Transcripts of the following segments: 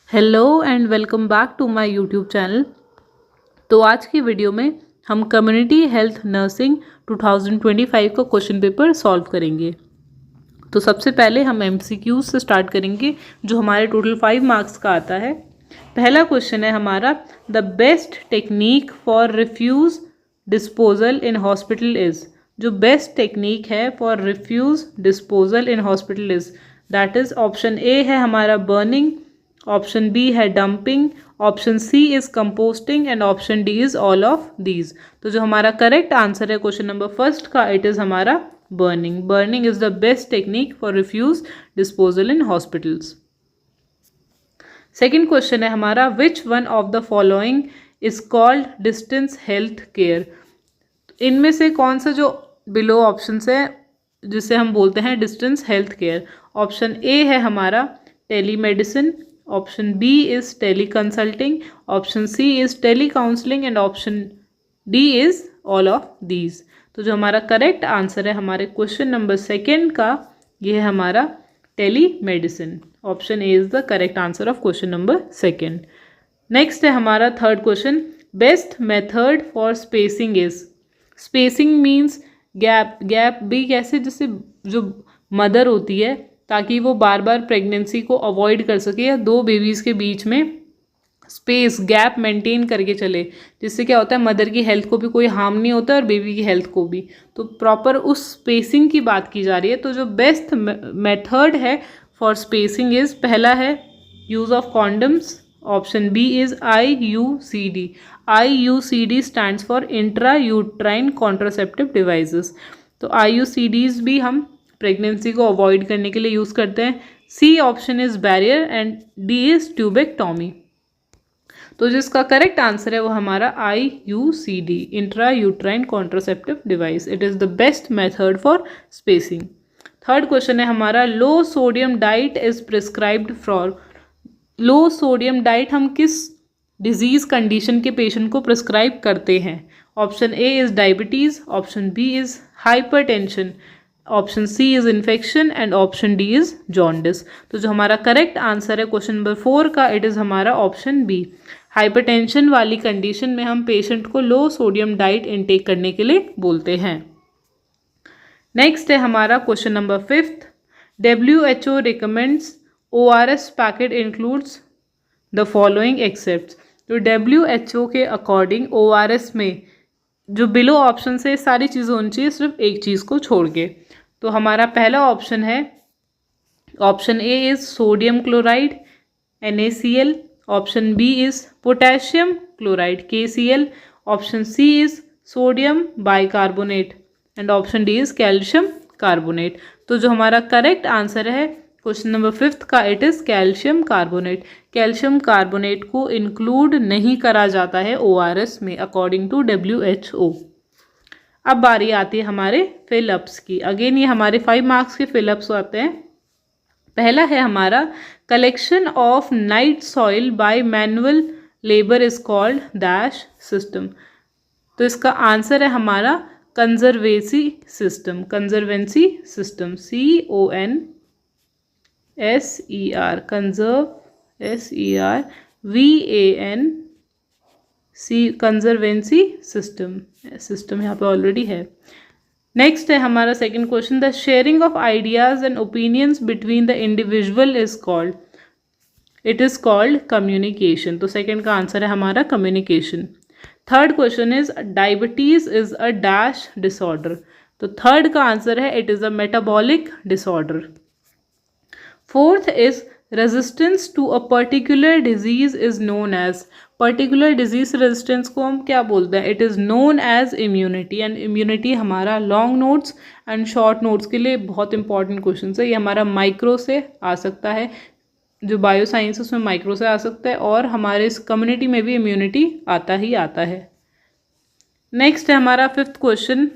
Hello and welcome back to my YouTube channel. तो आज की वीडियो में हम कम्युनिटी हेल्थ नर्सिंग 2025 का क्वेश्चन पेपर सॉल्व करेंगे। तो सबसे पहले हम एमसीक्यूज से स्टार्ट करेंगे जो हमारे टोटल 5 मार्क्स का आता है। पहला क्वेश्चन है हमारा, the best technique for refuse disposal in hospital is. जो बेस्ट टेक्निक है for refuse disposal in hospital is, that is option A है हमारा बर्निंग, ऑप्शन बी है dumping, option C is composting and option D is all of these. तो जो हमारा correct answer है question number first का, it is हमारा burning. Burning is the best technique for refuse disposal in hospitals. Second question है हमारा, which one of the following is called distance health care. इनमें से कौन सा जो बिलो ऑप्शन है जिसे हम बोलते हैं distance health care. Option A है हमारा telemedicine, option B is tele consulting, option C is tele counselling and option D is all of these. तो जो हमारा करेक्ट आंसर है हमारे क्वेश्चन नंबर सेकेंड का, ये है हमारा tele medicine. Option A is the correct answer of question number second. Next है हमारा third question, best method for spacing is. Spacing means gap. Gap भी कैसे, जैसे जो मदर होती है ताकि वो बार बार प्रेगनेंसी को अवॉइड कर सके या दो बेबीज़ के बीच में स्पेस गैप मेंटेन करके चले, जिससे क्या होता है मदर की हेल्थ को भी कोई हार्म नहीं होता और बेबी की हेल्थ को भी। तो प्रॉपर उस स्पेसिंग की बात की जा रही है। तो जो बेस्ट मेथड है फॉर स्पेसिंग इज, पहला है use of condoms, option B is IUCD। IUCD stands for intra uterine contraceptive devices. तो IUCDs भी हम प्रेगनेंसी को अवॉइड करने के लिए यूज़ करते हैं। C option is barrier and D is tubectomy. तो जिसका करेक्ट आंसर है वो हमारा IUCD, intra uterine contraceptive device. It is the best method for spacing. Third question है हमारा, low sodium diet is prescribed for. Low sodium diet हम किस disease condition के पेशेंट को प्रिस्क्राइब करते हैं। Option A is diabetes, option B is hypertension, option C is infection and option D is jaundice. तो जो हमारा करेक्ट आंसर है क्वेश्चन नंबर 4 का, इट इज़ हमारा ऑप्शन बी। हाइपरटेंशन वाली कंडीशन में हम पेशेंट को लो सोडियम डाइट इनटेक करने के लिए बोलते हैं। नेक्स्ट है हमारा question number 5th, WHO recommends ORS packet includes the following except. तो WHO के अकॉर्डिंग ORS में जो बिलो ऑप्शन से सारी चीज़ें होनी चाहिए, सिर्फ एक चीज़ को छोड़ के। तो हमारा पहला ऑप्शन है, option A is sodium chloride NaCl, option B is potassium chloride KCl, option C is sodium bicarbonate and option D is calcium carbonate. तो जो हमारा करेक्ट आंसर है क्वेश्चन नंबर 5th का, it is calcium carbonate. Calcium carbonate को include नहीं करा जाता है ORS में अकॉर्डिंग टू WHO। अब बारी आती है हमारे फिलअप्स की। अगेन ये हमारे 5 मार्क्स के फिलअप्स आते हैं। पहला है हमारा, collection of night soil by manual labour is called dash system. तो इसका आंसर है हमारा conservancy system. Conservancy system CONSER, conserve SERVANC, conservancy system. System यहाँ पे ऑलरेडी है। नेक्स्ट है हमारा second question, the sharing of ideas and opinions between the individual is called. It is called communication. तो सेकंड का answer है हमारा communication. Third question is diabetes is a dash disorder. तो थर्ड का answer है it is a metabolic disorder. Fourth is resistance to a particular disease is known as. Particular disease resistance को हम क्या बोलते हैं, it is known as immunity. And immunity हमारा long notes and short notes के लिए बहुत इंपॉर्टेंट क्वेश्चन है। ये हमारा माइक्रो से आ सकता है, जो बायो साइंस उसमें माइक्रो से आ सकता है, और हमारे इस कम्युनिटी में भी इम्यूनिटी आता ही आता है। नेक्स्ट है हमारा 5th question,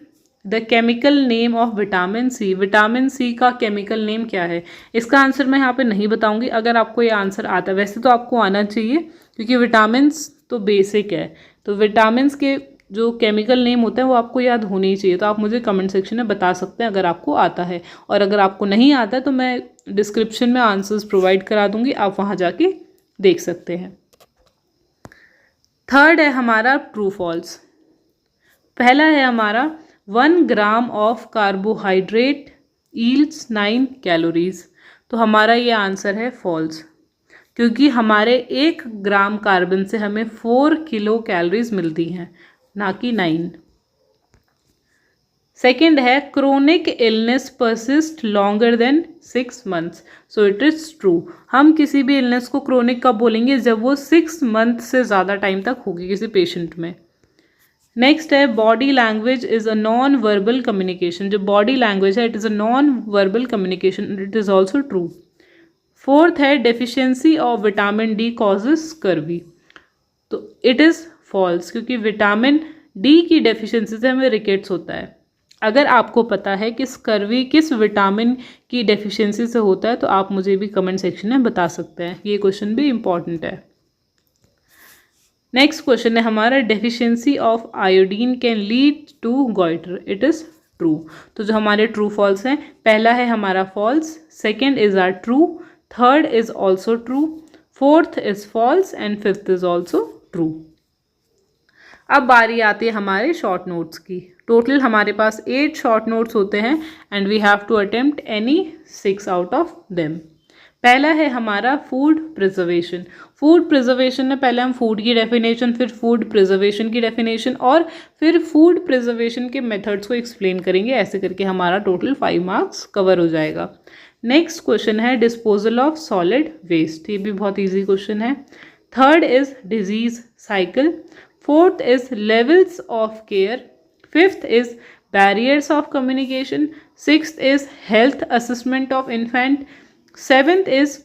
the chemical name of vitamin C. Vitamin C का केमिकल नेम क्या है। इसका आंसर मैं यहाँ पे नहीं बताऊंगी। अगर आपको ये आंसर आता है, वैसे तो आपको आना चाहिए क्योंकि विटामिन्स तो बेसिक है, तो विटामिन्स के जो केमिकल नेम होते हैं वो आपको याद होने ही चाहिए। तो आप मुझे कमेंट सेक्शन में बता सकते हैं अगर आपको आता है, और अगर आपको नहीं आता है तो मैं डिस्क्रिप्शन में आंसर्स प्रोवाइड करा दूंगी, आप वहाँ जाके देख सकते हैं। थर्ड है हमारा ट्रू फॉल्स। पहला है हमारा 1 gram of carbohydrate yields 9 calories. तो हमारा ये आंसर है फॉल्स, क्योंकि हमारे 1 ग्राम कार्बन से हमें 4 किलो कैलोरीज मिलती हैं, ना कि 9। सेकेंड है chronic illness persist longer than 6 months, so it is true. हम किसी भी इलनेस को क्रोनिक कब बोलेंगे, जब वो 6 मंथ से ज़्यादा टाइम तक होगी किसी पेशेंट में। नेक्स्ट है body language is a non verbal communication. जो बॉडी लैंग्वेज है it is a non verbal communication, it is also true. Fourth है deficiency of vitamin D causes scurvy. तो इट इज़ फॉल्स, क्योंकि vitamin D की deficiency से हमें rickets होता है। अगर आपको पता है कि स्कर्वी किस विटामिन की डेफिशिएंसी से होता है तो आप मुझे भी कमेंट सेक्शन में बता सकते हैं, ये क्वेश्चन भी इम्पॉर्टेंट है। नेक्स्ट क्वेश्चन है हमारा deficiency of iodine can lead to goiter, it is true. तो जो हमारे ट्रू फॉल्स हैं, पहला है हमारा false, second is are true, third is also true, fourth is false and fifth is also true. अब बारी आती है हमारे शॉर्ट नोट्स की। टोटल हमारे पास 8 शॉर्ट नोट्स होते हैं and we have to attempt any 6 out of them. पहला है हमारा फूड प्रिजर्वेशन। फूड प्रिजर्वेशन में पहले हम फूड की डेफिनेशन, फिर फूड प्रिजर्वेशन की डेफिनेशन और फिर फूड प्रिजर्वेशन के मेथड्स को एक्सप्लेन करेंगे। ऐसे करके हमारा टोटल 5 मार्क्स कवर हो जाएगा। नेक्स्ट क्वेश्चन है डिस्पोजल ऑफ सॉलिड वेस्ट। ये भी बहुत ईजी क्वेश्चन है। Third is disease cycle, fourth is levels of care, fifth is barriers of communication, sixth is health assessment of infant, seventh is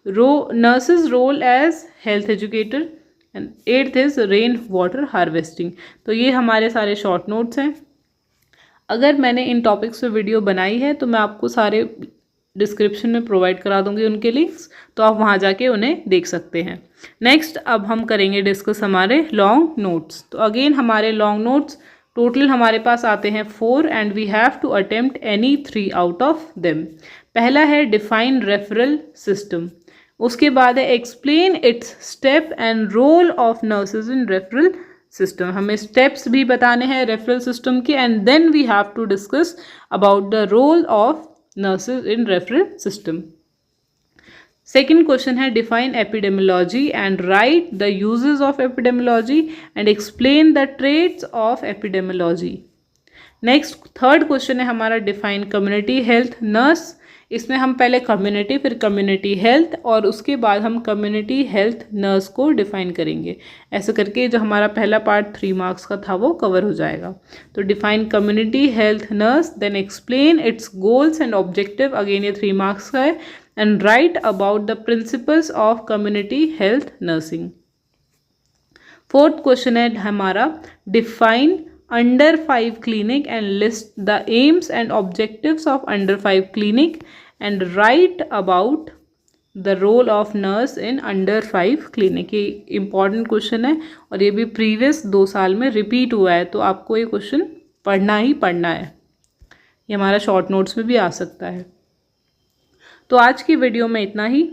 nurses role as health educator and eighth is rain water harvesting. तो ये हमारे सारे short notes हैं। अगर मैंने इन topics पे video बनाई है तो मैं आपको सारे डिस्क्रिप्शन में प्रोवाइड करा दूंगी उनके लिंक्स, तो आप वहाँ जाके उन्हें देख सकते हैं। नेक्स्ट अब हम करेंगे डिस्कस हमारे लॉन्ग नोट्स। तो अगेन हमारे लॉन्ग नोट्स टोटल हमारे पास आते हैं 4 and we have to attempt any 3 out of them. पहला है डिफाइन रेफरल सिस्टम, उसके बाद है explain its step and role of nurses in referral system. हमें स्टेप्स भी बताने हैं रेफरल सिस्टम के and then we have to discuss about the role of nurses in referral system. Second question है define epidemiology and write the uses of epidemiology and explain the trades of epidemiology. Next third question है हमारा define community health nurse. इसमें हम पहले community फिर community health और उसके बाद हम कम्युनिटी हेल्थ नर्स को डिफाइन करेंगे। ऐसे करके जो हमारा पहला पार्ट 3 मार्क्स का था वो कवर हो जाएगा। तो define community health nurse, then explain its goals and objective, again ये 3 मार्क्स का है, and write about the principles of community health nursing. Fourth question है हमारा define under 5 clinic and list the aims and objectives of under 5 clinic and write about the role of nurse in under 5 clinic। ये important question है और ये भी previous 2 साल में repeat हुआ है, तो आपको ये क्वेश्चन पढ़ना ही पढ़ना है। ये हमारा शॉर्ट नोट्स में भी आ सकता है। तो आज की वीडियो में इतना ही।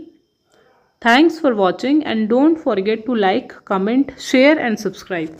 Thanks for watching and don't forget to like, comment, share and subscribe.